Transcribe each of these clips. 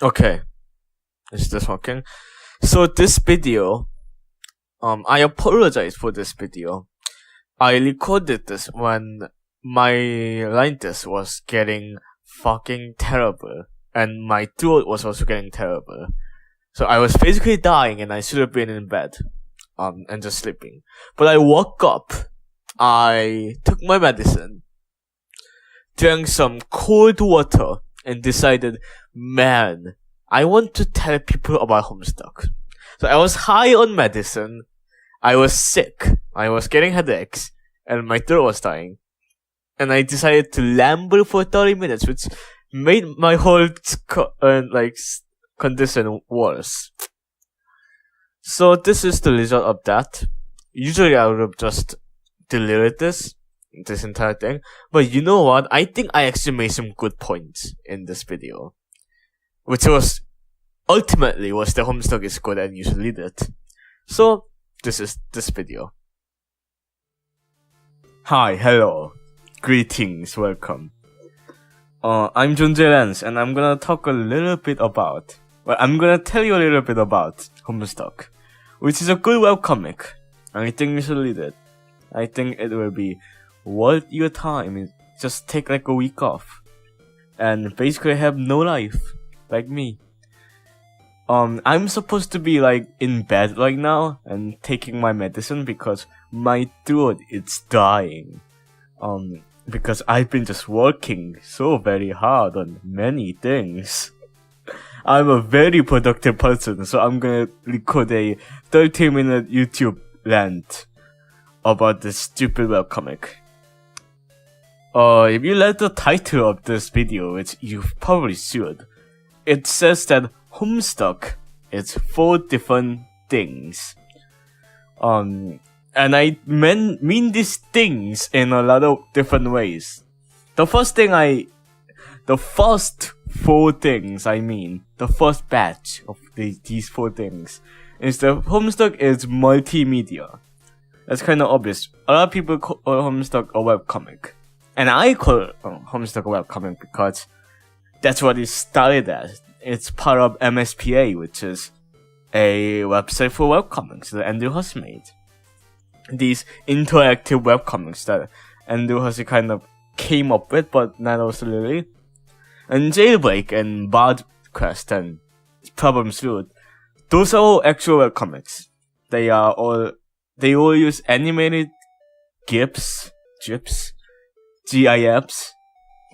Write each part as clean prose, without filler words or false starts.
Okay, is this working? So this video, I apologize for this video. I recorded this when my rant was getting fucking terrible, and my throat was also getting terrible. So I was basically dying, and I should have been in bed, and just sleeping. But I woke up, I took my medicine, drank some cold water, and decided, man, I want to tell people about Homestuck. So I was high on medicine, I was sick, I was getting headaches, and my throat was dying. And I decided to ramble for 30 minutes, which made my whole condition worse. So this is the result of that. Usually I would have just deleted this entire thing. But you know what? I think I actually made some good points in this video. Which was, ultimately, was the Homestuck is good and you should read it. So, this is this video. Hi, hello. Greetings, welcome. I'm John J. Lance, and I'm gonna talk a little bit about, I'm gonna tell you a little bit about Homestuck, which is a good webcomic. I think you should read it. I think it will be worth your time. Just take like a week off, and basically have no life, like me. I'm supposed to be like in bed right now and taking my medicine because my throat is dying. Because I've been just working so very hard on many things. I'm a very productive person, so I'm gonna record a 30-minute YouTube rant about this stupid webcomic. If you read the title of this video, which you probably should, it says that Homestuck is 4 different things. And I mean these things in a lot of different ways. The first 4 things I mean, the first batch of these 4 things, is that Homestuck is multimedia. That's kind of obvious. A lot of people call Homestuck a webcomic. And I call Homestuck a webcomic because that's what it started as. It's part of MSPA, which is a website for webcomics that Andrew Huss made. These interactive webcomics that Andrew Huss kind of came up with, but not also really. And Jailbreak and Bard Quest and Problems Root, those are all actual webcomics. They all use animated GIFs, GIFs,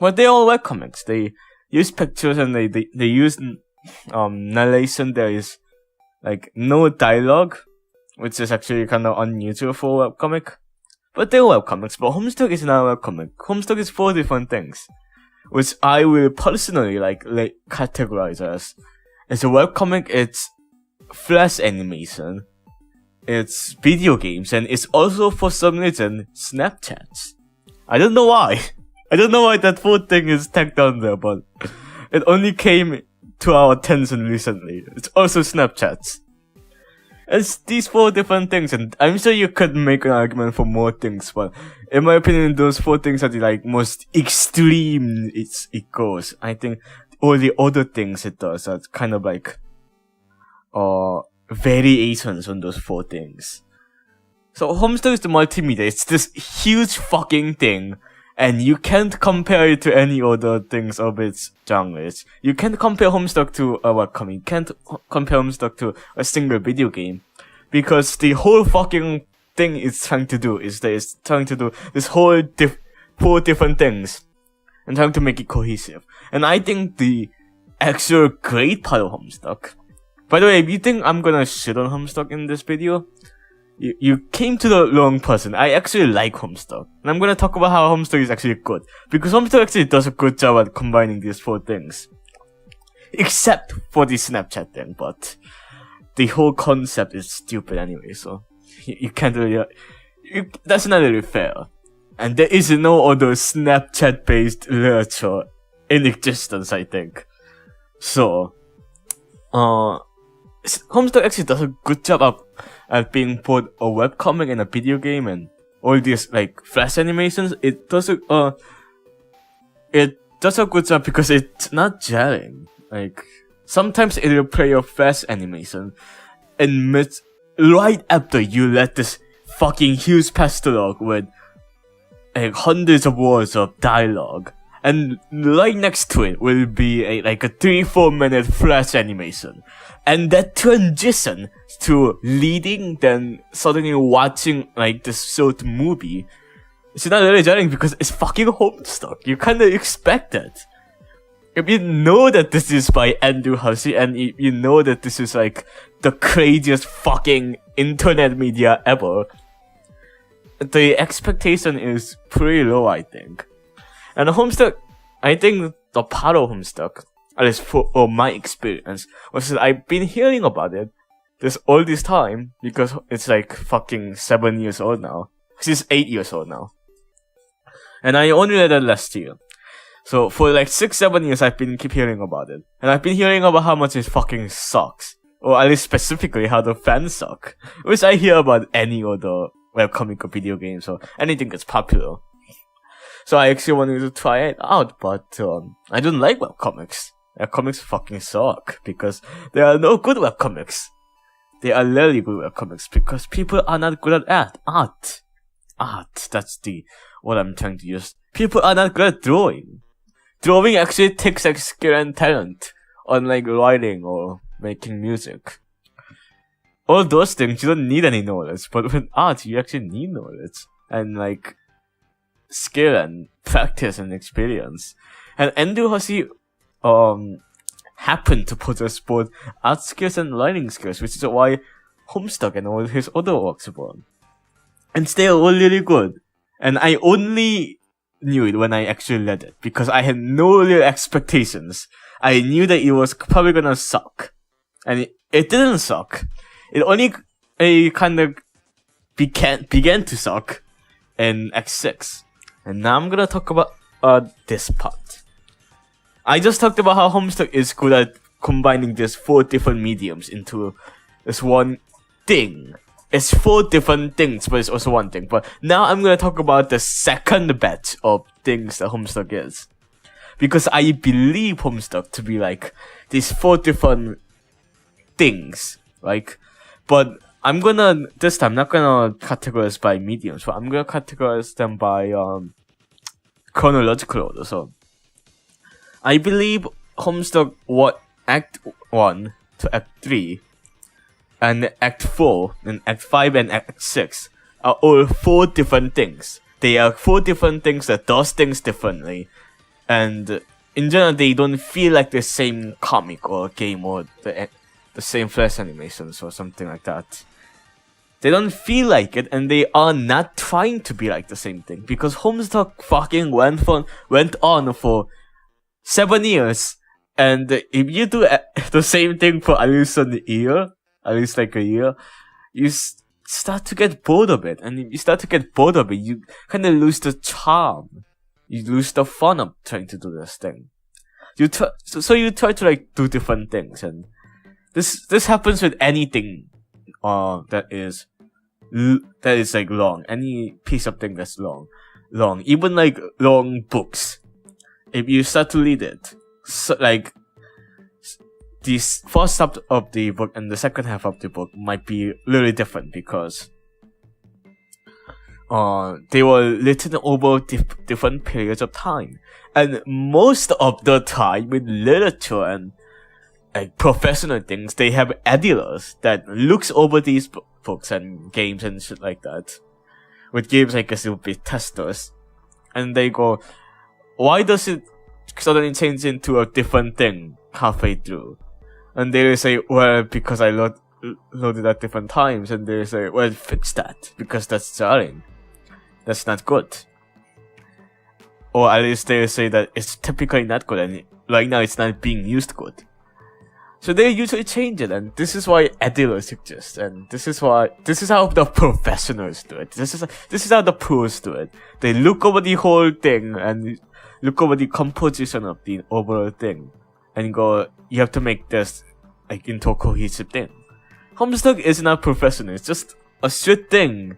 but they're all webcomics. They use pictures and they use narration. There is like no dialogue, which is actually kind of unusual for a webcomic. But they're webcomics. But Homestuck is not a webcomic. Homestuck is 4 different things, which I will personally categorize as. It's a webcomic, it's flash animation, it's video games, and it's also for some reason Snapchats. I don't know why. I don't know why that 4th thing is tagged on there, but it only came to our attention recently. It's also Snapchats. It's these 4 different things, and I'm sure you could make an argument for more things, but in my opinion, those 4 things are the most extreme it goes. I think all the other things it does are kind of variations on those 4 things. So Homestuck is the multimedia. It's this huge fucking thing, and you can't compare it to any other things of its genres. You can't compare Homestuck to a webcomic. You can't compare Homestuck to a single video game. Because the whole fucking thing it's trying to do is that it's trying to do this whole 4 different things and trying to make it cohesive. And I think the actual great part of Homestuck... By the way, if you think I'm gonna shit on Homestuck in this video, you came to the wrong person. I actually like Homestuck. And I'm gonna talk about how Homestuck is actually good. Because Homestuck actually does a good job at combining these 4 things. Except for the Snapchat thing, but the whole concept is stupid anyway, so you can't really... that's not really fair. And there is no other Snapchat-based literature in existence, I think. So, Homestuck actually does a good job at being both a webcomic and a video game, and all these flash animations. It does a good job because it's not jarring. sometimes it'll play your first animation, and right after you let this fucking huge pastelog with like hundreds of words of dialogue, and right next to it will be a 3-4 minute flash animation, and that transition to leading, then suddenly watching like this short movie. It's not really jarring because it's fucking Homestuck. You kinda expect it. If you know that this is by Andrew Hussey, and you know that this is like the craziest fucking internet media ever, the expectation is pretty low, I think. And Homestuck, I think the part of Homestuck, at least for my experience, was that I've been hearing about it all this time, because it's like fucking 7 years old now. It's 8 years old now. And I only read it last year. So for like 6-7 years I've been keep hearing about it. And I've been hearing about how much it fucking sucks. Or at least specifically how the fans suck. Which I hear about any other webcomic or video games or anything that's popular. So I actually wanted to try it out, but I don't like webcomics. Webcomics fucking suck, because there are no good webcomics. They are rarely good webcomics, because people are not good at art. That's what I'm trying to use. People are not good at drawing. Drawing actually takes like skill and talent, unlike writing or making music. All those things you don't need any knowledge, but with art you actually need knowledge and like skill and practice and experience. And Andrew Hussey happened to possess both art skills and writing skills, which is why Homestuck and all his other works were born. And they're all really good. And I only knew it when I actually read it, because I had no real expectations. I knew that it was probably gonna suck. And it didn't suck. It only kind of began to suck in Act 6. And now I'm gonna talk about this part. I just talked about how Homestuck is good at combining these 4 different mediums into this one thing. It's 4 different things, but it's also one thing. But now I'm gonna talk about the second batch of things that Homestuck is. Because I believe Homestuck to be like these 4 different things, like, but this time, not gonna categorize by mediums, but I'm gonna categorize them by, chronological order. So, I believe Homestuck, Act 1 to Act 3, and Act 4, and Act 5 and Act 6 are all 4 different things. They are 4 different things that does things differently, and in general, they don't feel like the same comic or game or the same flash animations or something like that. They don't feel like it, and they are not trying to be like the same thing, because Homestuck fucking went on for 7 years, and if you do the same thing for at least a year, you start to get bored of it, and if you start to get bored of it, you kind of lose the charm. You lose the fun of trying to do this thing. You try to like do different things, and this happens with anything that is like long. Any piece of thing that's long, even like long books. If you start to read it, so like the first half of the book and the second half of the book might be really different, because they were written over different periods of time, and most of the time with literature and like professional things, they have editors that looks over these books and games and shit like that. With games, I guess it would be testers, and they go, "Why does it suddenly change into a different thing halfway through?" And they say, "Well, because I loaded at different times." And they say, "Well, fix that, because that's jarring. That's not good." Or at least they say that it's typically not good, and right now it's not being used good. So they usually change it, and this is why editors exist, and this is how the professionals do it. This is how the pros do it. They look over the whole thing and look over the composition of the overall thing, and go, "You have to make this like into a cohesive thing." Homestuck is not professional. It's just a shit thing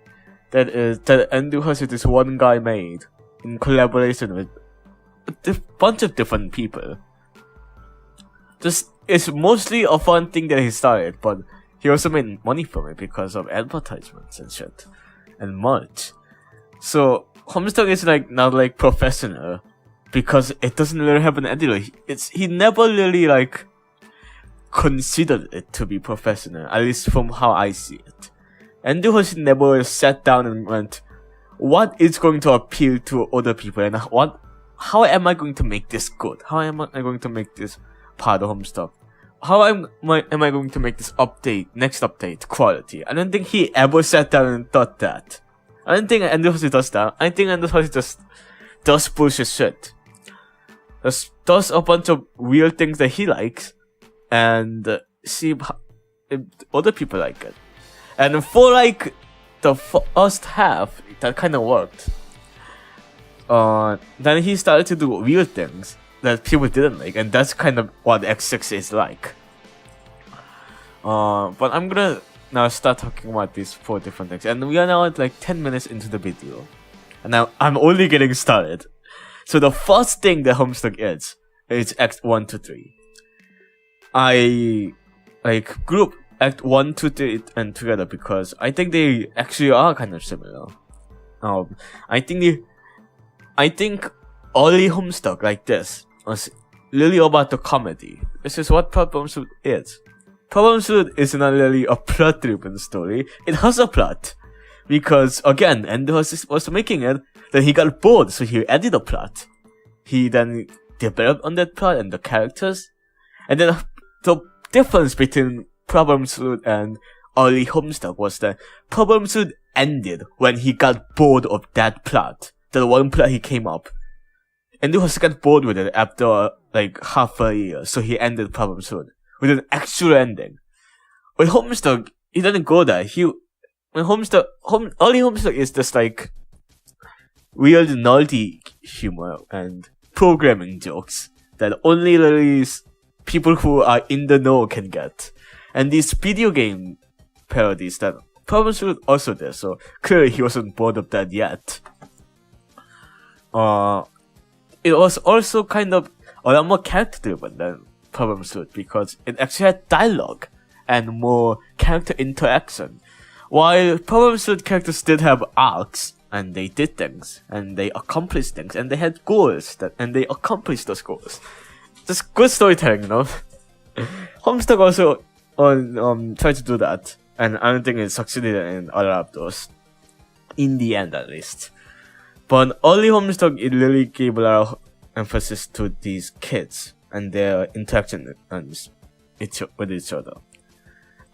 that Andrew Hussey, this one guy, made in collaboration with a bunch of different people. it's mostly a fun thing that he started, but he also made money from it because of advertisements and shit and merch. So Homestuck is like not like professional because it doesn't really have an editor. He never really like considered it to be professional, at least from how I see it. Andrew has never sat down and went, what is going to appeal to other people, and how am I going to make this good? How am I going to make this part of Homestuck? How am I going to make this next update, quality? I don't think he ever sat down and thought that. I don't think Andrew Hussey does that. I think Andrew Hussey just does bullshit shit. Just does a bunch of weird things that he likes, and see if other people like it. And for like the first half, that kind of worked. Then he started to do weird things that people didn't like, and that's kind of what X6 is like. But I'm gonna now start talking about these 4 different things, and we are now at like 10 minutes into the video, and now I'm only getting started. So the first thing that Homestuck is Act 1 to 3. I like group Act 1, 2, 3 and together because I think they actually are kind of similar. I think early Homestuck like this was really about the comedy. This is what Problem Suit is. Problem Suit is not really a plot-driven story. It has a plot. Because, again, Andrew was making it, then he got bored, so he added a plot. He then developed on that plot and the characters. And then the difference between Problem Suit and early Homestuck was that Problem Suit ended when he got bored of that plot. The one plot he came up. Andrew Hussey got bored with it after like half a year, so he ended Problem Suit with an actual ending. With Homestuck, he didn't go there. Early Homestuck is just like weird nerdy humor and programming jokes that only really people who are in the know can get. And these video game parodies that Problem Suit also did, so clearly he wasn't bored of that yet. It was also kind of a lot more character driven than Problem Suit because it actually had dialogue and more character interaction. While Problem Suit characters did have arcs, and they did things, and they accomplished things, and they had goals, and they accomplished those goals. Just good storytelling, you know? Homestuck also tried to do that, and I don't think it succeeded in a lot of those. In the end, at least. But early Homestuck, it really gave a lot of emphasis to these kids, and their interaction with each other.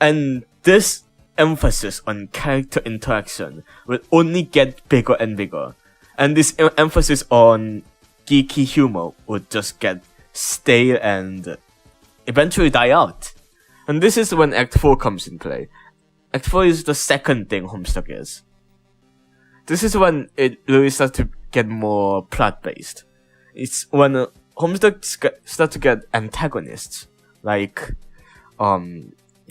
And this emphasis on character interaction will only get bigger and bigger, and this emphasis on geeky humor would just get stale and eventually die out. And this is when Act 4 comes in play. Act 4 is the second thing Homestuck is. This is when it really starts to get more plot based. It's when Homestuck starts to get antagonists, like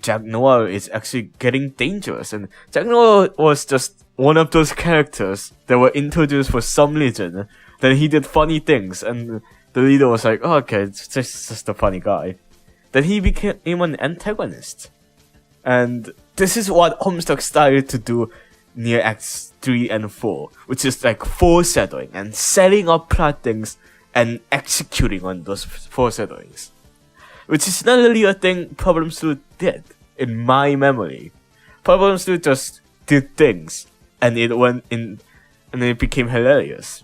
Jack Noir is actually getting dangerous, and Jack Noir was just one of those characters that were introduced for some reason. Then he did funny things, and the leader was like, oh, okay, it's just a funny guy. Then he became an antagonist. And this is what Homestuck started to do near Acts 3 and 4, which is like foreshadowing and setting up plot things and executing on those foreshadowings. Which is not really a thing Problem Suit did, in my memory. Problem Suit just did things, and it went in, and it became hilarious.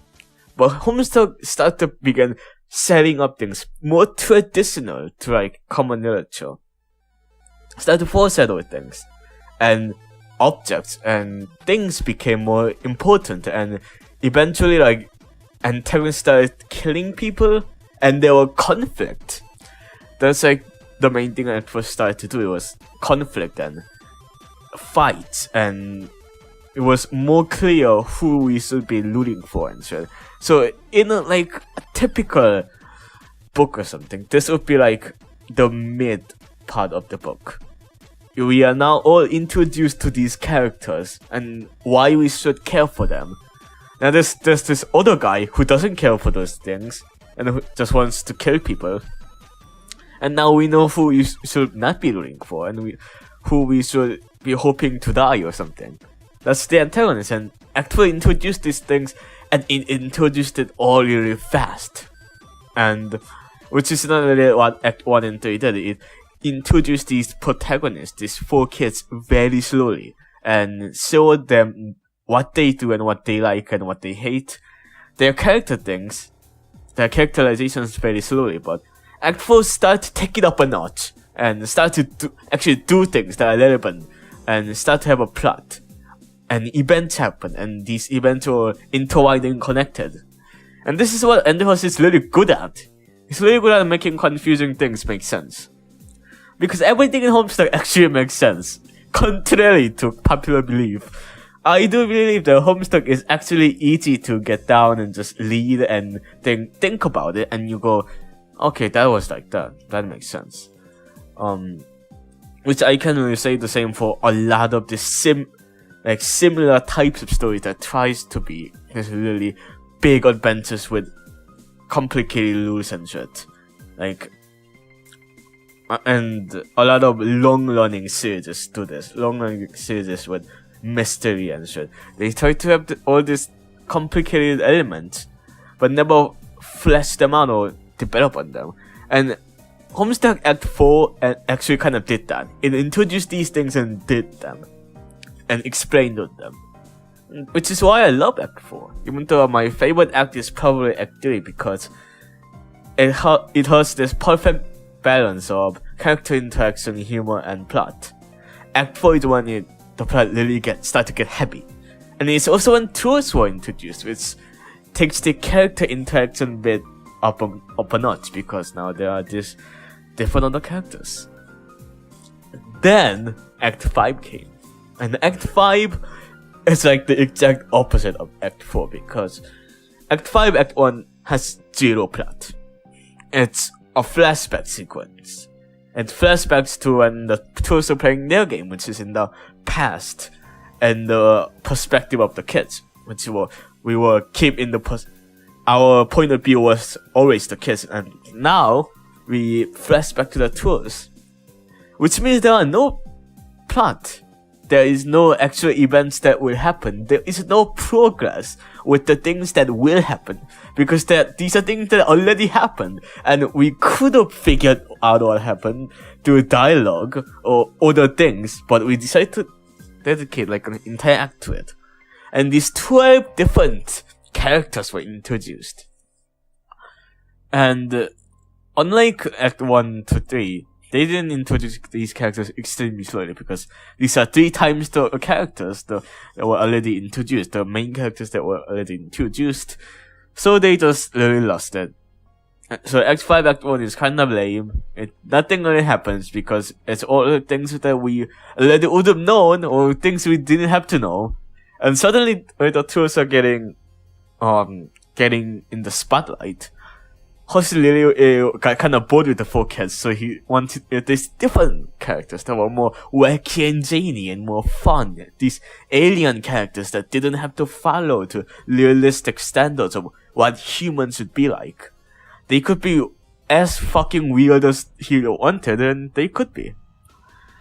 But Homestuck started to begin setting up things more traditional to like common literature. Started to foreshadow things, and objects and things became more important, and eventually like antagonists started killing people, and there were conflict. That's like the main thing I first started to do. It was conflict and fights, and it was more clear who we should be rooting for and shit. So in a typical book or something, this would be like the mid part of the book. We are now all introduced to these characters and why we should care for them. Now there's this other guy who doesn't care for those things and who just wants to kill people. And now we know who we should not be rooting for, and who we should be hoping to die or something. That's the antagonist, and Act 4 introduced these things, and it introduced it all really fast. And which is not really what Act 1 and 3 did. It introduced these protagonists, these 4 kids, very slowly, and showed them what they do and what they like and what they hate. Their characterizations very slowly, but Act 4 start to take it up a notch and start to actually do things that are relevant and start to have a plot. And events happen, and these events are intertwined and connected. And this is what Enderhouse is really good at. He's really good at making confusing things make sense. Because everything in Homestuck actually makes sense, contrary to popular belief. I do believe that Homestuck is actually easy to get down and just lead and think about it, and you go, okay, that was like that. That makes sense. Which I can really say the same for a lot of the similar types of stories that tries to be these really big adventures with complicated rules and shit. And a lot of long-running series do this. Long-running series with mystery and shit. They try to have all these complicated elements, but never flesh them out or develop on them. And Homestuck Act 4 actually kind of did that. It introduced these things and did them. And explained on them. Which is why I love Act 4. Even though my favorite act is probably Act 3, because it has this perfect balance of character interaction, humor, and plot. Act 4 is when the plot really start to get heavy. And it's also when tools were introduced, which takes the character interaction bit up a notch, because now there are these different other characters. Then Act 5 came. And Act 5 is like the exact opposite of Act 4, because Act 5, Act 1 has zero plot. It's a flashback sequence. It flashbacks to when the tools are playing their game, which is in the past, and the perspective of the kids, which we were keep in our point of view was always the kids, and now we flash back to the tools, which means there are no plot. There is no actual events that will happen. There is no progress with the things that will happen, because these are things that already happened, and we could have figured out what happened through dialogue or other things, but we decided to dedicate like an entire act to it. And these 12 different characters were introduced. And unlike Act 1 to 3, they didn't introduce these characters extremely slowly, because these are 3 times the characters that were already introduced, the main characters that were already introduced. So they just really lost it. So Act 5, Act 1 is kind of lame. Nothing really happens, because it's all the things that we already would have known, or things we didn't have to know. And suddenly the tools are getting in the spotlight. Hoshi really got kind of bored with the 4 kids, so he wanted these different characters that were more wacky and zany and more fun. These alien characters that didn't have to follow to realistic standards of what humans should be like. They could be as fucking weird as he wanted, and they could be.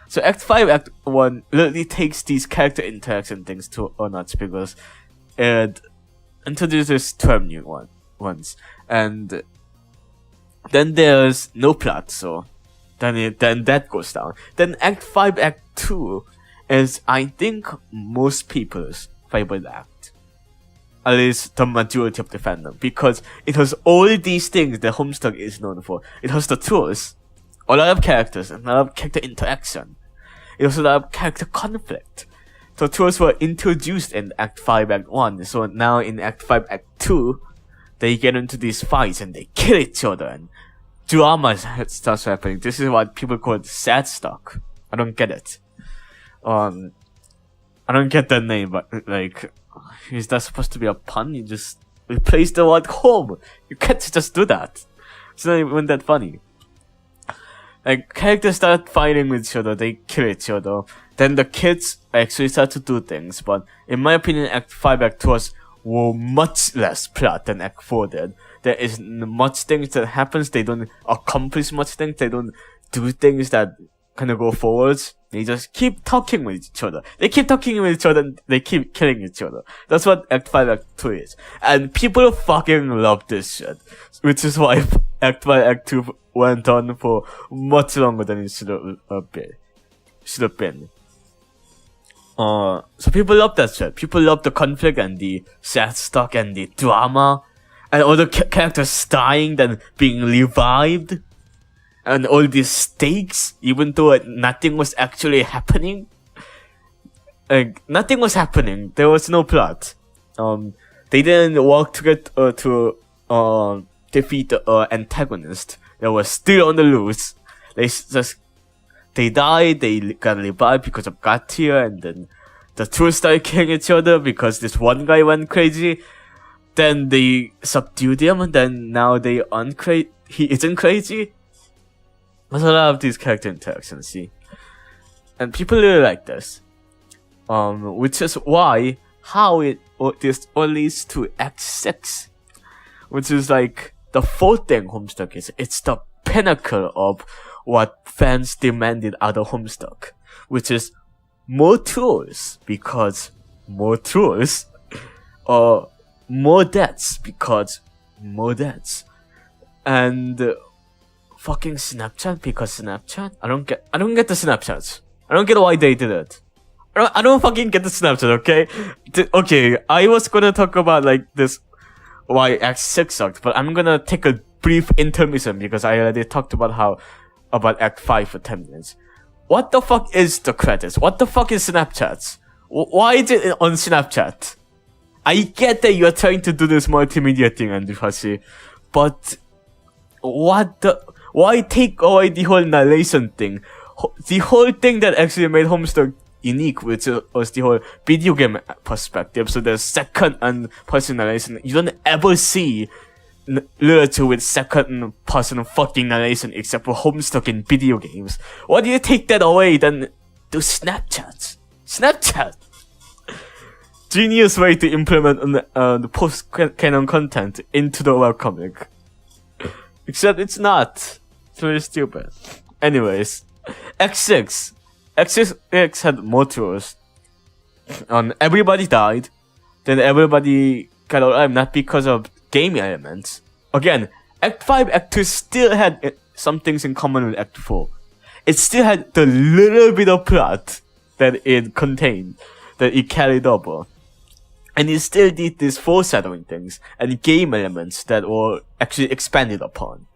So Act 5, Act 1 really takes these character interaction things to a notch, because it introduces 12 new ones. And then there's no plot, so then that goes down. Then Act 5, Act 2 is, I think, most people's favorite act. At least the majority of the fandom, because it has all these things that Homestuck is known for. It has the tools, a lot of characters, and a lot of character interaction. It has a lot of character conflict. The tools were introduced in Act 5, Act 1, so now in Act 5, Act 2, they get into these fights and they kill each other and drama starts happening. This is what people call sad stuck. I don't get it. I don't get that name, but like, is that supposed to be a pun? You just replace the word home. You can't just do that. It's not even that funny. Like, characters start fighting with each other, they kill each other. Then the kids actually start to do things, but in my opinion, Act 5, Act 2 was were much less plot than Act 4 did. There is much things that happens. They don't accomplish much things. They don't do things that kind of go forwards. They just keep talking with each other. They keep talking with each other and they keep killing each other. That's what Act 5, Act 2 is. And people fucking love this shit. Which is why Act 5, Act 2 went on for much longer than it should have been. So people love that shit. People love the conflict and the sad stuff and the drama. And all the characters dying, then being revived. And all these stakes, even though nothing was actually happening. Nothing was happening. There was no plot. They didn't work together to defeat the antagonist. They were still on the loose. They died, they got revived because of God tier, and then the two started killing each other because this one guy went crazy. Then they subdued him, and then now he isn't crazy. There's a lot of these character interactions, see? And people really like this. Which is this all leads to Act 6. Which is like the fourth thing Homestuck is. It's the pinnacle of what fans demanded out of Homestuck. Which is more tools, because more tools. Or more deaths, because more deaths. And fucking Snapchat, because Snapchat? I don't get the Snapchats. I don't get why they did it. I don't fucking get the Snapchat, okay? Okay, I was gonna talk about like this, why Act 6 sucked, but I'm gonna take a brief intermission because I already talked about about Act 5 for 10 minutes. What the fuck is the credits? What the fuck is Snapchat? Why is it on Snapchat? I get that you're trying to do this multimedia thing, Andrew, but why take away the whole narration thing? The whole thing that actually made Homestuck unique, which was the whole video game perspective. So there's second and person narration. You don't ever see literature with second person fucking narration except for Homestuck in video games. Why do you take that away then do Snapchat? Snapchat! Genius way to implement the post-canon content into the webcomic. Except it's not. It's really stupid. Anyways, X6 had more tools. Everybody died. Then everybody got alive, not because of game elements. Again, Act 5, Act 2 still had some things in common with Act 4. It still had the little bit of plot that it contained, that it carried over. And it still did these foreshadowing things and game elements that were actually expanded upon.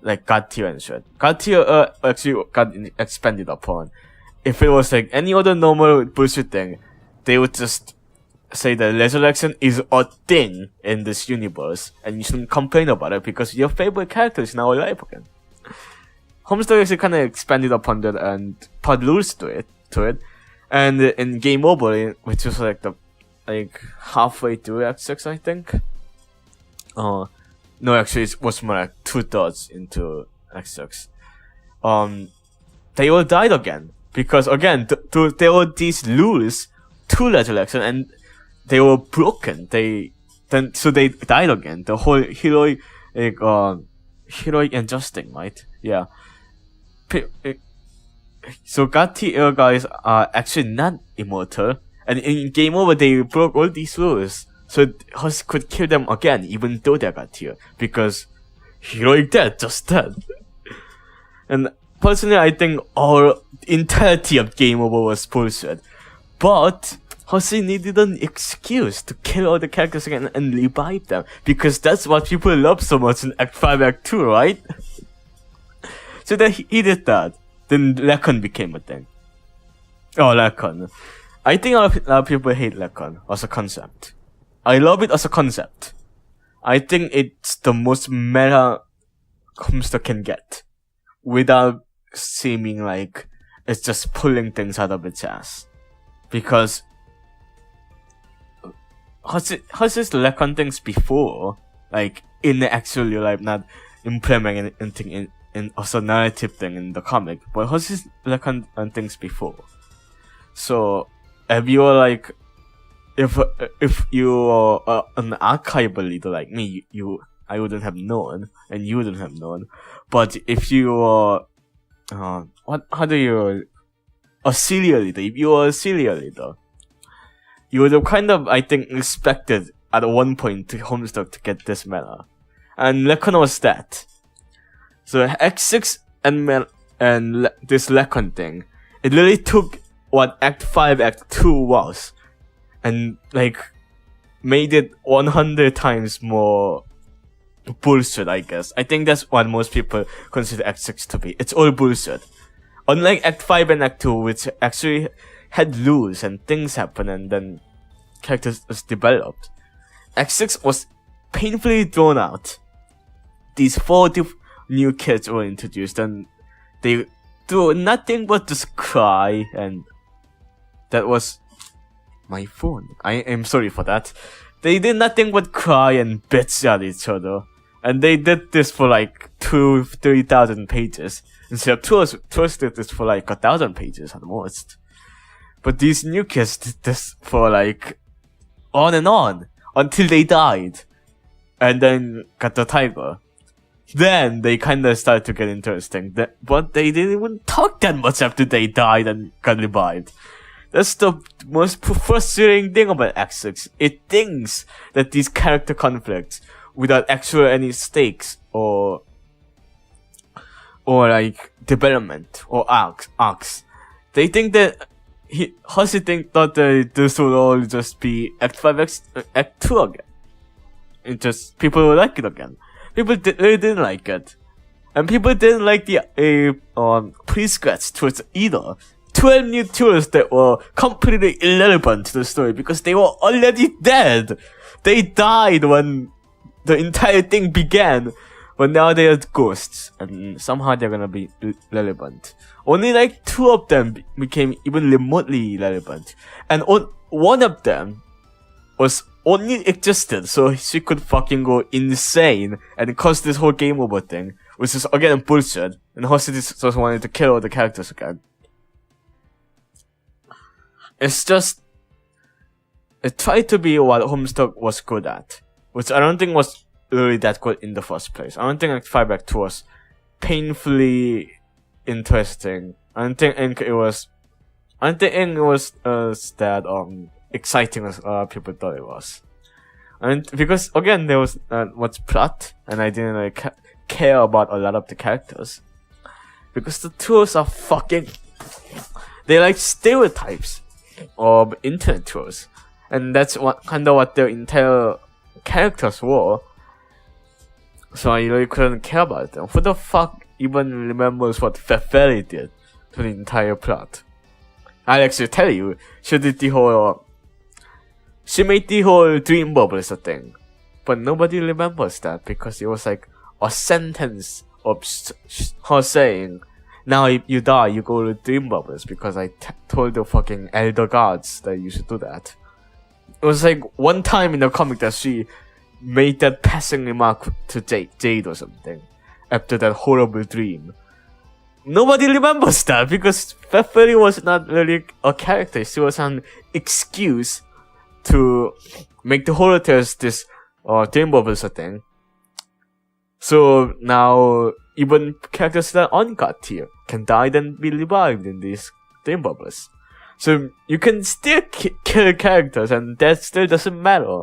Like God tier and shit. God tier actually got expanded upon. If it was like any other normal bullshit thing, they would just say that resurrection is a thing in this universe and you shouldn't complain about it because your favorite character is now alive again. Homestuck actually kind of expanded upon that and put rules to it. And in Game Over, which was like halfway through Act 6, I think. No, actually, it was more like 2/3 into Act 6. They all died again. Because, again, there were these rules to resurrection, and they were broken. So they died again. The whole heroic and just thing, right? Yeah. So God tier guys are actually not immortal. And in Game Over, they broke all these rules. So Hus could kill them again, even though they got tier. Because heroic death, just dead. And personally, I think our entirety of Game Over was bullshit. But Hus needed an excuse to kill all the characters again and revive them. Because that's what people love so much in Act 5, Act 2, right? So then he did that. Then Recon became a thing. Oh, Recon. I think a lot of people hate Recon as a concept. I love it as a concept. I think it's the most meta Homestuck can get. Without seeming like it's just pulling things out of its ass. Because Hus's Recon things before, like in the actual real life, not implementing anything in as a narrative thing in the comic, but Hus's Recon things before. So if you're like if you are an archival leader like me, I wouldn't have known, and you wouldn't have known. But if you are a serial leader, if you are a serial leader, you would have kind of, I think, expected at one point to Homestuck to get this meta. And Lekon was that. So X6 and this Lekon thing, it literally took what Act 5, Act 2 was, and like made it 100 times more bullshit, I guess. I think that's what most people consider Act 6 to be. It's all bullshit. Unlike Act 5 and Act 2, which actually had rules and things happen and then characters was developed, Act 6 was painfully drawn out. These 40 new kids were introduced and they do nothing but just cry, and that was my phone. I am sorry for that. They did nothing but cry and bitch at each other. And they did this for like 3,000 pages. Instead of Tours did this for like 1,000 pages at most. But these new kids did this for like on and on until they died. And then got the tiger. Then they kinda started to get interesting. But they didn't even talk that much after they died and got revived. That's the most frustrating thing about X6. It thinks that these character conflicts, without actual any stakes or like development or arcs, they think that Hussey thought that this would all just be Act 5, Act 2 again. It just, people would like it again. People really didn't like it. And people didn't like the pre-scratch tours either. 12 new tours that were completely irrelevant to the story because they were already dead. They died when the entire thing began, but now they are ghosts, and somehow they're gonna be relevant. Only like 2 of them became even remotely relevant, and one of them was only existed so she could fucking go insane and cause this whole game over thing, which is again bullshit, and Hussey just wanted to kill all the characters again. It's just, it tried to be what Homestuck was good at, which I don't think was really that good in the first place. I don't think Act 5 Act 2 was painfully interesting. I don't think it was that exciting as people thought it was. And because again there was much plot, and I didn't like care about a lot of the characters because the tours are fucking, they like stereotypes of internet tours, and that's what their entire characters were. So I really couldn't care about them. Who the fuck even remembers what Feferi did to the entire plot? I'll actually tell you, she made the whole dream bubbles a thing. But nobody remembers that because it was like a sentence of her saying, now if you die, you go to dream bubbles because I told the fucking elder gods that you should do that. It was like one time in the comic that she made that passing remark to Jade or something after that horrible dream. Nobody remembers that because Feferi was not really a character. She was an excuse to make the horror tales this dream bubbles a thing. So now even characters that aren't god tier can die and be revived in these dream bubbles. So you can still kill characters and that still doesn't matter.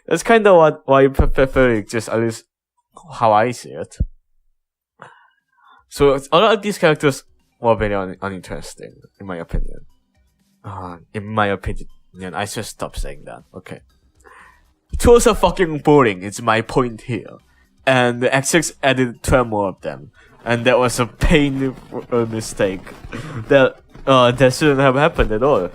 That's kind of why I prefer it, just at least how I see it. So a lot of these characters were very uninteresting, in my opinion. I should stop saying that. Okay. Tours are fucking boring, it's my point here. And the X6 added 12 more of them. And that was a painful mistake. That shouldn't have happened at all.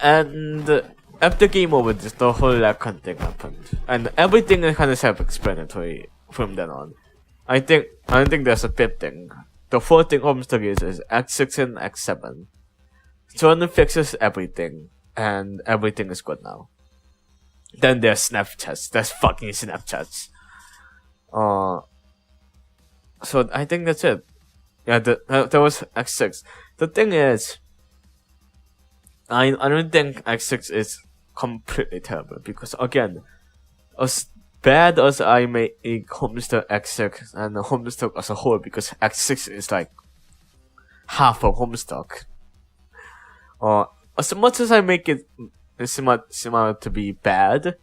And after game over, just the whole Lacan thing happened. And everything is kind of self-explanatory from then on. I don't think there's a fifth thing. The fourth thing Homestuck is X6 and X7. Jordan fixes everything, and everything is good now. Then there's Snapchats. There's fucking Snapchats. So I think that's it. Yeah, that was X6. The thing is, I don't think X6 is completely terrible because again, as bad as I make Homestuck X6 and Homestuck as a whole, because X6 is like half of Homestuck. As much as I make it similar to be bad,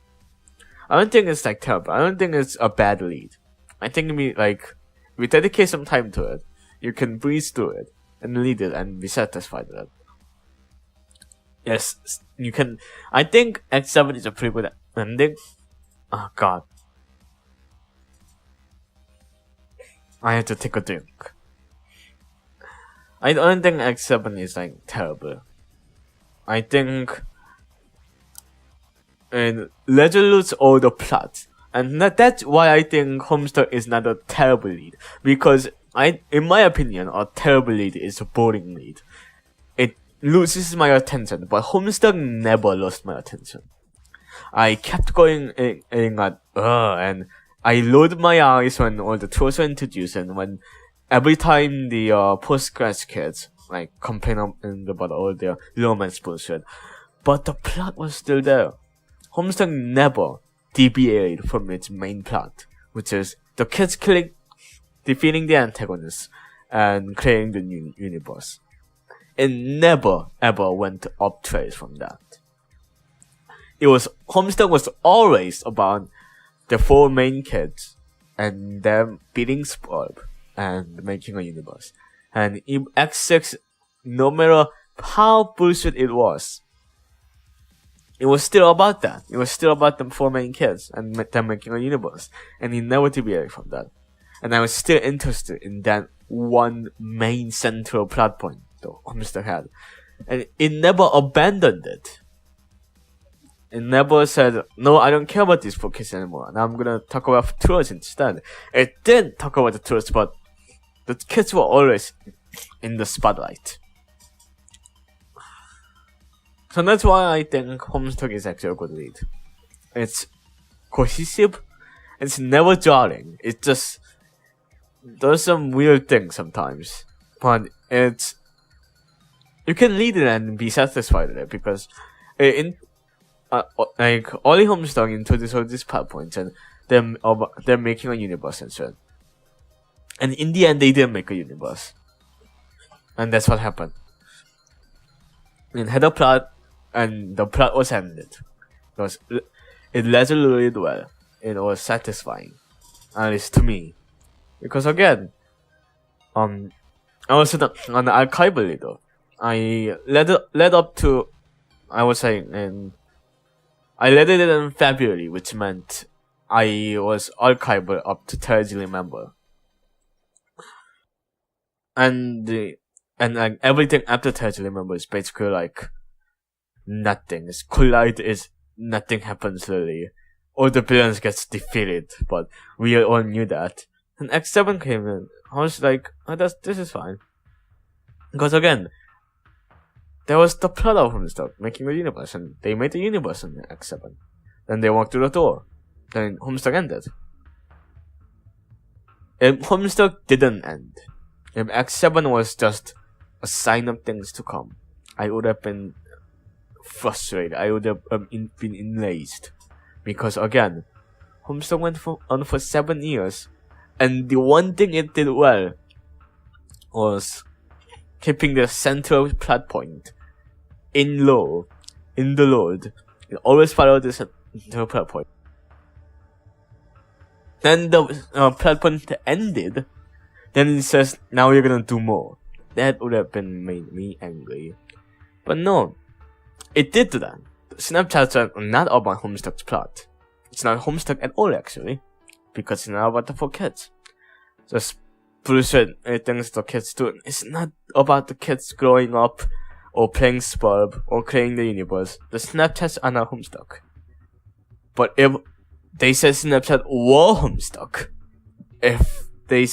I don't think it's like terrible. I don't think it's a bad lead. I think if we dedicate some time to it, you can breeze through it and lead it and be satisfied with it. Yes, you can. I think X7 is a pretty good ending. Oh god. I have to take a drink. I don't think X7 is like terrible. I think it resolutes all the plots. And that's why I think Homestuck is not a terrible lead. Because in my opinion, a terrible lead is a boring lead. It loses my attention, but Homestuck never lost my attention. I kept going and I rolled my eyes when all the tools were introduced, and when every time the post-scratch kids complain about all their romance bullshit. But the plot was still there. Homestuck never deviated from its main plot, which is the kids defeating the antagonists and creating the new universe. It never ever went off trace from that. Homestuck was always about the 4 main kids and them beating Spurb and making a universe. And in X6, no matter how bullshit it was still about that. It was still about the 4 main kids and them making a universe. And it never deviated from that. And I was still interested in that one main central plot point that Homestuck had. And it never abandoned it. It never said, no, I don't care about these 4 kids anymore. Now I'm gonna talk about tours instead. It did talk about the tours, but the kids were always in the spotlight. So that's why I think Homestuck is actually a good lead. It's cohesive, it's never jarring, it just does some weird things sometimes. But you can lead it and be satisfied with it, because only Homestuck introduced all these plot points and they're making a universe and so. And in the end, they didn't make a universe. And that's what happened. It had a plot, and the plot was ended. It resolved well. It was satisfying. At least to me. Because again, I was on the archival leader. I led up to, I was saying, I led it in February, which meant I was archival up to Territory Member. And everything after Territory Member is basically nothing. It's Collide is nothing happens really. All the villains gets defeated, but we all knew that. And X7 came in. I was like, oh, this is fine. Because again, there was the plot of Homestuck making the universe, and they made the universe in X7. Then they walked through the door. Then Homestuck ended. If Homestuck didn't end, if X7 was just a sign of things to come, I would have been frustrated. I would have been enraged. Because again, Homestuck went on for 7 years, and the one thing it did well was keeping the central plot point in the load. It always followed the central plot point. Then the plot point ended. Then it says, now you're gonna do more. That would have made me angry. But no, it did do that. Snapchats are not about Homestuck's plot. It's not Homestuck at all, actually. Because it's not about the 4 kids. Just bullshit things the kids do. It's not about the kids growing up, or playing Spurb, or creating the universe. The Snapchats are not Homestuck. But if they said Snapchat were Homestuck, if they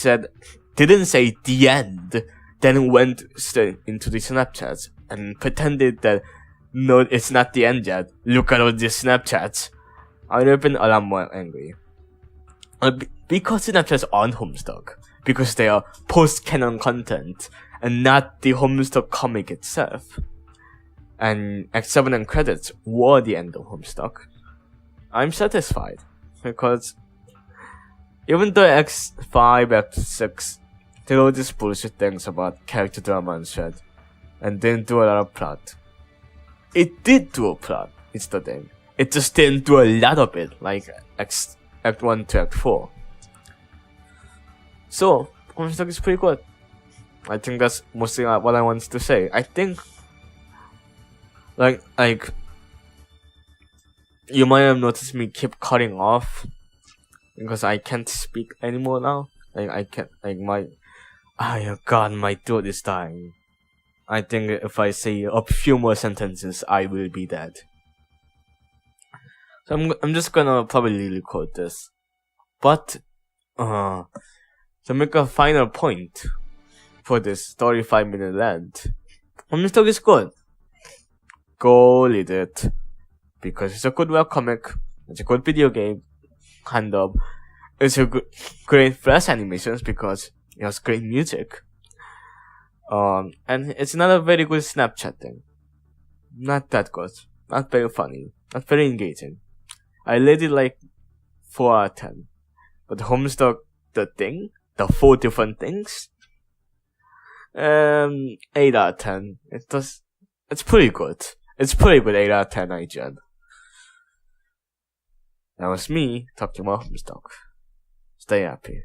didn't say the end, then went straight into the Snapchats and pretended that no, it's not the end yet, look at all these Snapchats, I would have been a lot more angry. Because Snapchats aren't Homestuck, because they are post-canon content and not the Homestuck comic itself, and Act 7 and credits were the end of Homestuck, I'm satisfied. Because even though Act 5, Act 6 did all these bullshit things about character drama and shit, and didn't do a lot of plot, it did do a plot, it's the thing. It just didn't do a lot of it, like Act 1 to Act 4. So, Homestuck is pretty good. I think that's mostly what I wanted to say. I think, like, you might have noticed me keep cutting off, because I can't speak anymore now. Like, I can't, like, oh god, my throat is dying. I think if I say a few more sentences, I will be dead. So I'm just gonna probably record this. But, to make a final point for this 35-minute rant, Homestuck is good. Go read it. Because it's a good webcomic, it's a good video game, kind of. It's a great flash animations because it has great music. And it's not a very good Snapchat thing. Not that good. Not very funny. Not very engaging. I rated like 4 out of 10. But Homestuck, the thing, the 4 different things, 8 out of 10. It's pretty good. It's pretty good 8 out of 10, IGN. That was me talking about Homestuck. Stay happy.